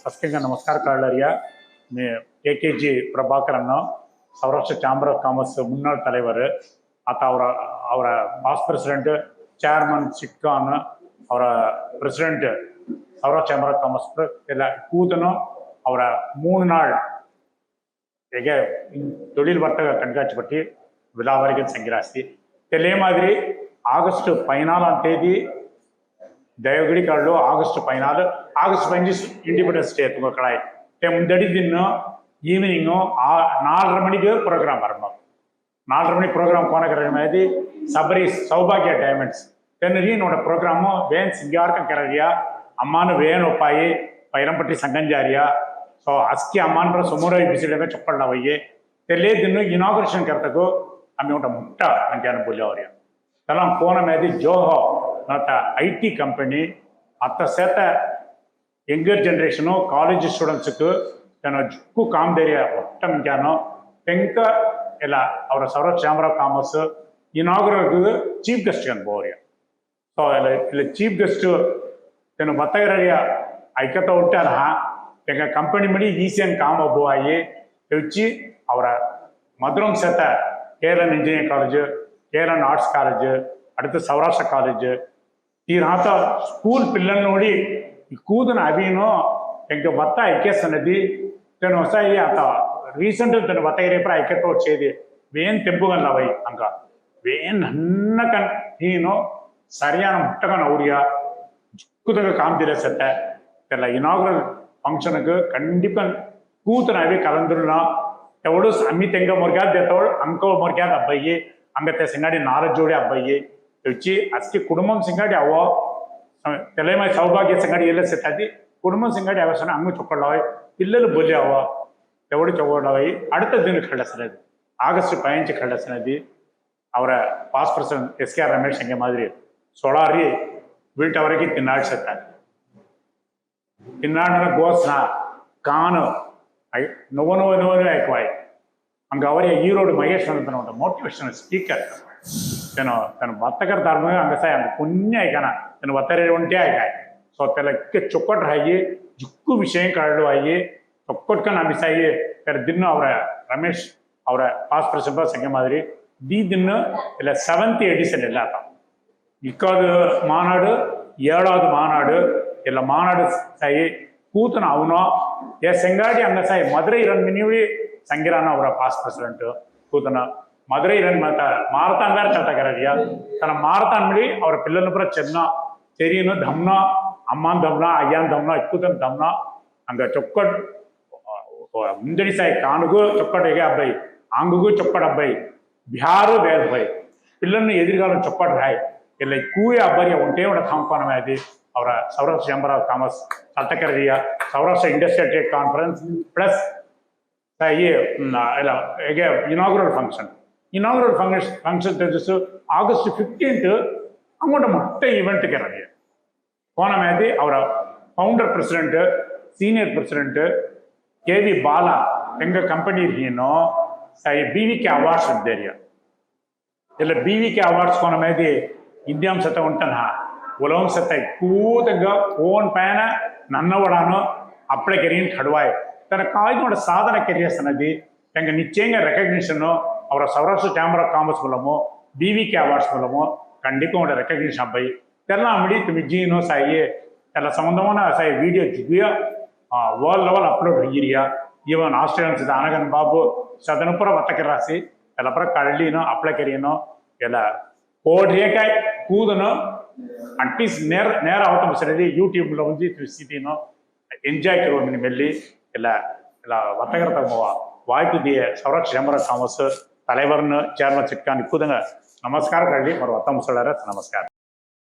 ಫಸ್ಟಿಗೆ ನಮಸ್ಕಾರ ಕಾಳರಿಯ KKG பிரபாகர் அண்ணா சௌராஷ்டிர சேம்பர் ஆஃப் காமர்ஸ் முன்னாள் தலைவர் ஆத்த அவர பாஸ் பிரசிடென்ட் சேர்மன் சிட்கான் ಅವರ president Saurashtra chamber of commerce ಎಲ್ಲ ಕೂತನು ಅವರ 3 நாள் ಹೇಗೆ தொழில் வர்த்தக கண்காட்சி பற்றி விழாவரிகள் சங்கிராசி இதே மாதிரி ஆகஸ்ட் 14ஆம் தேதி ದಯವಿಡಿ ಕಳ್ಳು ಆಗಸ್ಟ್ 15 ಇಂಡಿಪೆಂಡೆನ್ಸ್ ಡೇ ತುಂಬ ಕಳಾಯಿ ಮುಂದಡಿ ದಿನ ಈವ್ನಿಂಗು 4:30 மணிக்கு ப்ரோக்ராம் வரணும் 4:30 மணி ப்ரோக்ராம் போனக்கிற மாதிரி சபரி சௌபாகிய டைமண்ட்ஸ் தென்னரி என்னோட ப்ரோக்ராமும் வேன் சிங்கார்க்கம் கிளறியா அம்மானு வேன் ஒப்பாயி பைரம்பட்டி சங்கஞ்சாரியா ஸோ அஸ்கி அம்மான்ற சுமுறை ಬಿಸಿಲಿಗೆ ಚಪ್ಪಳ್ಳ ವಯ್ಯೆ ತೆಲ್ಲೇ ದಿನ ಇನಾಗ್ರೇಷನ್ ಕರ್ತಕೋ ಅಮ್ಮೆ ಉಂಟ ಮುಟ್ಟ ನಂಗೆ ಅನುಕೂಲ ಅವ್ರಿಯ ತಲ ಪೋನ ಮೇದಿ ಜೋಹೋ ನತ್ತ IT ಕಂಪನಿ ಅತ್ತ ಸೇತ ಯಂಗರ್ ಜನರೇಷನು ಕಾಲೇಜ್ ಸ್ಟೂಡೆಂಟ್ಸ್க்கு ಜುಕ್ಕು ಕಾಮಧೇರ್ಯ ಒಟ್ಟ ಮಿಂಕ್ಯಾನೋ ತೆಂಕ ಎಲ್ಲ ಅವರ ಸೌರಾಷ್ಟ್ರ ಚೇಂಬರ್ ಆಫ್ ಕಾಮರ್ಸ್ ಇನಾಗ್ರೇಷನ್ಗೆ ಚೀಫ್ ಗೆಸ್ಟ್ ಅನ್ಬೋರಿಯ ಸೊ ಇಲ್ಲ ಚೀಫ್ ಗೆಸ್ಟ್ तेन बत्तगरिया ऐक्यता उठार एंग कंपनी मड़ी ईसीएन काम अब्बुआई వచ్చి ಅವರ மதுரம் சேர்த்த கேரளன் இன்ஜினியரிங் காலேஜ் கேரளன் ஆர்ட்ஸ் காலேஜ் அடுத்து சௌராஷ்டிர காலேஜ் ಈ ರಾತ ಸ್ಕೂಲ್ ಪಿಲ್ಲನ್ ನೋಡಿ ಈ ಕೂದನ ಅಭಿನೋ ಎಂಕ ಬತ್ತ ಐಕ್ಯಸ್ ಅನ್ನದಿ ತೆನ ಹೊಸ ಈ ಆತ ರೀಸೆಂಟ್ ತೆನ ಬತ್ತಗರಿ ಪ್ರ ಐಕ್ಯತ వచ్చేది వేన్ తెంపుగల్ల వై అంక వేన్ హన్నకన్ హీనో సరియాన ముట్టగన ఔరియా ಜುಕ್ಕುದಾಗ ಕಾಮ್ತಿರ ಸತ್ತ ಎಲ್ಲ ಇನಾಗ್ರಲ್ ಫಂಕ್ಷನ್ಗೆ ಕಂಡಿಪ್ಪ ಕೂತನಾವಿ ಕಲಂದ್ರನ ಎವಡು ಅಮ್ಮಿ ತೆಂಗ ಮೊರ್ಗ್ಯಾದ ದೇತವಳು ಅಂಕೋ ಮೊರ್ಗ್ಯಾದ ಅಬ್ಬಯ್ಯಿ ಅಂಗತೆ ಸಿಂಗಾಡಿ 4 ಜೋಡಿ ಅಬ್ಬಯ್ಯಿ వచ్చి అస్కి కుటుంబం సింగాడి అవో తెలమై సౌభాగ్య సింగాడి ಎಲ್ಲ ಸೆತ್ತದಿ ಕುಟುಂಬం సింగాడి ಅವಸನ ಅಂಗು ಚೊಕ್ಕಳ್ಳವೈ పిల్లలు బొల్లి అవో ఎవడు చొక్కಳ್ಳవై அடுத்த ದಿನ ಕಳ್ಳಸನದಿ ಆಗಸ್ಟ್ 15 ಕಳ್ಳಸನದಿ ಅವರ ಪಾಸ್ ಪರ್ಸನ್ SKR ರಮೇಶ್ ಹಂಗೆ ಮಾದರಿ ಸೋಳಾರಿ வீட்டவரைக்கு தின்னாடி செத்தார் தின்னாடின கோஸ்னா கானு நுவ நுவ நுவனு ஆய்க்குவாய் அங்கே அவரே ஈரோடு மகேஷ் ಅಂತ ಮೋಟಿವೇಶನಲ್ ಸ್ಪೀಕರ್ ತನ್ನ ಬತ್ತಕರ ಧರ್ಮ ಹಂಗ ಸಾಯ ಹಂಗೆ ಪುಣ್ಯ ಆಯ್ಕಾನ ತನ್ನ ಬತ್ತರೆ ಒಂಟೆ ಆಯ್ಕಾಯ್ ಸೊ ತೆಲಕ್ಕೆ ಚೊಕ್ಕಟ್ಟು ಹಾಕಿ ಜುಕ್ಕು ವಿಷಯ ಕರಡು ಆಗಿ ಚೊಕ್ಕಟ್ಕ ನಂಬಿಸಾಗಿ ದಿನ ಅವರ ರಮೇಶ್ ಅವರ ಪಾಸ್ ಪ್ರಸಿದ್ಧ ಸಂಖ್ಯೆ ಮಾದರಿ ದಿನ ಇಲ್ಲ 7th ಎಡಿಷನ್ ಎಲ್ಲ ಆತ இக்காது மாநாடு 7வது மாநாடு இல்லை மாநாடு சாயி கூத்தன அவனோ ஏ செங்காடி அங்கே சாய் மதுரை ரன் மினிவி சங்கிரான அவர பாஸ் பிரசிடென்ட் கூத்தன மதுரை ரன் மாரத்தான் வேற ಚಲ್ತಾಕರಿಯಾ ತನ್ನ ಮಾರತಾನ್ ಮಡಿ ಅವರ ಪಿಲ್ಲನ ಪುರ ಚೆನ್ನ ತೆರಿಯನು ಧಮ್ನ ಅಮ್ಮನ್ ಧಮ್ನ ಅಯ್ಯಾನ್ ಧಮ್ನ ಇಕ್ಕುತನ ಧಮ್ನ ಹಂಗ ಚೊಕ್ಕಟ್ ಮುಂದಡಿ ಸಾಯಿ ಕಾನುಗೂ ಚೊಕ್ಕಟ್ ಹೇಗೆ ಅಬ್ಬೈ ಆಂಗುಗೂ ಚೊಕ್ಕಟ್ ಅಬ್ಬೈ ಬಿಹಾರು ಬೇರೆ ಭೈ ಪಿಲ್ಲನ್ನು ಎದುರುಗಾಲ ಚೊಕ್ಕಟ್ ಹಾಯ್ ಎಲ್ಲ ಕೂಯ ಅಬ್ಬರಿಯ ಒಂಟೇ ಒಡ ಕಾಂಪಾನ ಮಾಡಿ ಅವರ ಸೌರಾಷ್ಟ್ರ ಚೇಂಬರ್ ಆಫ್ ಕಾಮರ್ಸ್ ಚಲ್ತಾಕರಿಯ Saurashtra industrial trade conference plus ಎಲ್ಲ ಹೇಗೆ ಇನಾಗ್ರಲ್ ಫಂಕ್ಷನ್ தெரிஞ்சு ஆகஸ்ட் 15th அவங்களோட மொத்த ஈவெண்ட்டுக்கு இறங்கிய போன மாதிரி அவர founder president senior president KV Bala எங்க கம்பெனி இருக்கீனோ BVK அவார்ட்ஸ் ಇದ್ದೇರಿಯ ಇಲ್ಲ BVK ಅವಾರ್ಡ್ಸ್ ಕೊನ ಮೇಲೆ ಇಂಡಿಯಾಂ ಸತ ಉಂಟನ ಒಲೋಂ ಸತ ಕೂತಗ ಫೋನ್ ಪೈನ ನನ್ನವಡಾನು ಅಪ್ಪಳೆ ಕೆರಿಯನ್ ಖಡ್ವಾಯ್ ತನ್ನ ಕಾಯ್ನೋಡ ಸಾಧನ ಕೆರಿಯ ಸನದಿ ಹೆಂಗ ನಿಶ್ಚಯಂಗ ರೆಕಗ್ನಿಷನ್ನು ಅವರ ಸೌರಾಷ್ಟ್ರ ಚೇಂಬರ್ ಆಫ್ ಕಾಮರ್ಸ್ ಮೂಲಮೋ BVK ಅವಾರ್ಡ್ಸ್ ಮೂಲಮೋ கண்டிப்பாக ரெக்கக்னிஷன் அப்பை தெல்லாம் அப்படி துமி ஜீனோ சாயி எல்லாம் சம்மந்தமான சாய் வீடியோ ஜுகியா வேர்ல்ட் லெவல் அப்லோட் ஹையிரியா ஈவன் ஆஸ்திரேலிಯನ್ಸ್ ಅನಗನ್ ಬಾಬು ಸದನಪುರ ಬತ್ತಕ್ಕೆ ರಾಸಿ ಎಲ್ಲ ಪರ ಕಳ್ಳಿನೋ ಅಪ್ಲೆ ಕೆರಿಯನೋ ಎಲ್ಲ ಕೋಡ್ರೇಕಾಯ್ ಕೂದನೋ ಅಟ್ಲೀಸ್ಟ್ ನೇರ ಅವತ್ತ ಬಸರದಿ ಯೂಟ್ಯೂಬ್లో ఉంది ಸಿಟಿನೋ ಎಂಜಾಯ್ ಕರುವ ಮಿನಿ ಮೆಲ್ಲಿ ಎಲ್ಲ வர்த்தகர் தகுமவா வாய்ப்பு திய சௌராஷ்டிர சேம்பர் ஆஃப் காமர்ஸ் தலைவர்னு சேர்மன் சிட்கான் இக்குதுங்க நமஸ்காரம் கல்வி ஒரு வத்த முசலர நமஸ்காரம்